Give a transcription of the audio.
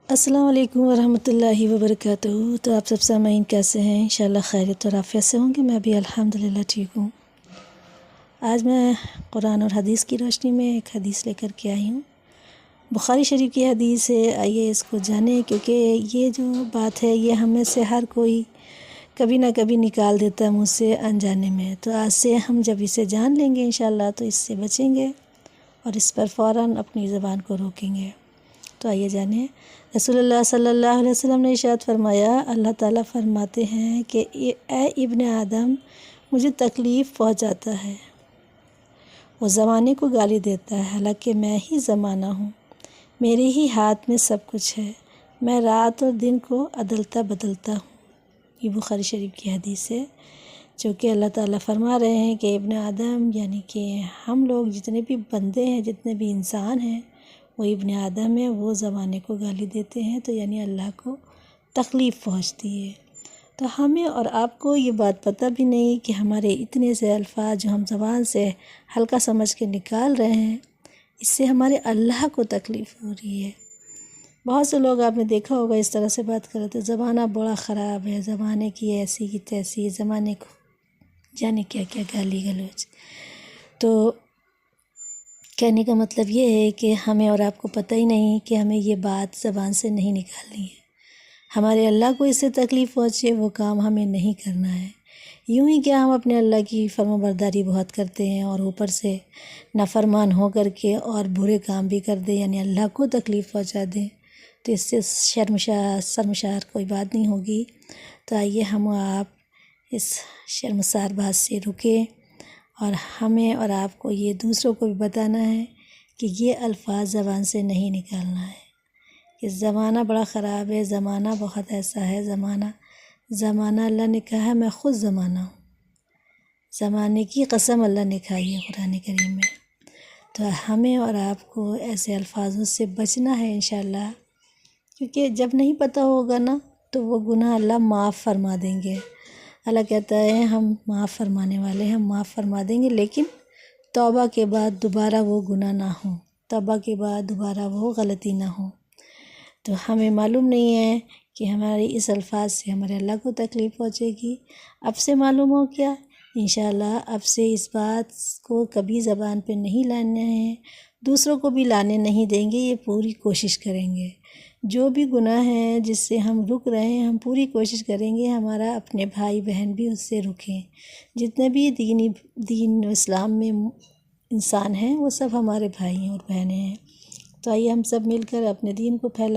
السلام علیکم ورحمۃ اللہ وبرکاتہ۔ تو آپ سب سامعین کیسے ہیں؟ انشاءاللہ خیریت اور عافیت سے ہوں گے۔ میں بھی الحمدللہ ٹھیک ہوں۔ آج میں قرآن اور حدیث کی روشنی میں ایک حدیث لے کر کے آئی ہوں۔ بخاری شریف کی حدیث ہے، آئیے اس کو جانیں، کیونکہ یہ جو بات ہے یہ ہمیں سے ہر کوئی کبھی نہ کبھی نکال دیتا ہے منہ سے انجانے میں۔ تو آج سے ہم جب اسے جان لیں گے انشاءاللہ تو اس سے بچیں گے اور اس پر فوراً اپنی زبان کو روکیں گے۔ تو آئیے جانیں۔ رسول اللہ صلی اللہ علیہ وسلم نے ارشاد فرمایا، اللہ تعالیٰ فرماتے ہیں کہ اے ابن آدم، مجھے تکلیف پہنچاتا ہے، وہ زمانے کو گالی دیتا ہے، حالانکہ میں ہی زمانہ ہوں، میرے ہی ہاتھ میں سب کچھ ہے، میں رات اور دن کو عدلتا بدلتا ہوں۔ یہ بخاری شریف کی حدیث ہے، جو کہ اللہ تعالیٰ فرما رہے ہیں کہ ابن آدم یعنی کہ ہم لوگ جتنے بھی بندے ہیں، جتنے بھی انسان ہیں، وہ ابن آدم ہے، وہ زمانے کو گالی دیتے ہیں، تو یعنی اللہ کو تکلیف پہنچتی ہے۔ تو ہمیں اور آپ کو یہ بات پتہ بھی نہیں کہ ہمارے اتنے سے الفاظ جو ہم زبان سے ہلکا سمجھ کے نکال رہے ہیں، اس سے ہمارے اللہ کو تکلیف ہو رہی ہے۔ بہت سے لوگ آپ نے دیکھا ہوگا اس طرح سے بات کر رہے تھے، زمانہ بڑا خراب ہے، زمانے کی ایسی کی تیسی، زمانے کو جانے کیا کیا گالی گلوچ۔ تو کہنے کا مطلب یہ ہے کہ ہمیں اور آپ کو پتہ ہی نہیں کہ ہمیں یہ بات زبان سے نہیں نکالنی ہے۔ ہمارے اللہ کو اس سے تکلیف پہنچے وہ کام ہمیں نہیں کرنا ہے۔ یوں ہی کیا ہم اپنے اللہ کی فرما برداری بہت کرتے ہیں اور اوپر سے نافرمان ہو کر کے اور برے کام بھی کر دیں، یعنی اللہ کو تکلیف پہنچا دیں، تو اس سے شرمسار کوئی بات نہیں ہوگی۔ تو آئیے ہم و آپ اس شرمسار بات سے رکیں، اور ہمیں اور آپ کو یہ دوسروں کو بھی بتانا ہے کہ یہ الفاظ زبان سے نہیں نکالنا ہے، کہ زمانہ بڑا خراب ہے، زمانہ بہت ایسا ہے، زمانہ اللہ نے کہا ہے میں خود زمانہ ہوں، زمانے کی قسم اللہ نے کھائی ہے قرآن کریم میں۔ تو ہمیں اور آپ کو ایسے الفاظوں سے بچنا ہے انشاءاللہ، کیونکہ جب نہیں پتہ ہوگا نا تو وہ گناہ اللہ معاف فرما دیں گے۔ اللہ کہتا ہے ہم معاف فرمانے والے ہیں، ہم معاف فرما دیں گے، لیکن توبہ کے بعد دوبارہ وہ گناہ نہ ہوں، توبہ کے بعد دوبارہ وہ غلطی نہ ہو۔ تو ہمیں معلوم نہیں ہے کہ ہمارے اس الفاظ سے ہمارے اللہ کو تکلیف پہنچے گی۔ اب سے معلوم ہو کیا؟ انشاءاللہ اب سے اس بات کو کبھی زبان پہ نہیں لانا ہے، دوسروں کو بھی لانے نہیں دیں گے، یہ پوری کوشش کریں گے۔ جو بھی گناہ ہے جس سے ہم رک رہے ہیں، ہم پوری کوشش کریں گے ہمارا اپنے بھائی بہن بھی اس سے رکیں۔ جتنے بھی دین اسلام میں انسان ہیں وہ سب ہمارے بھائی اور بہنیں ہیں۔ تو آئیے ہم سب مل کر اپنے دین کو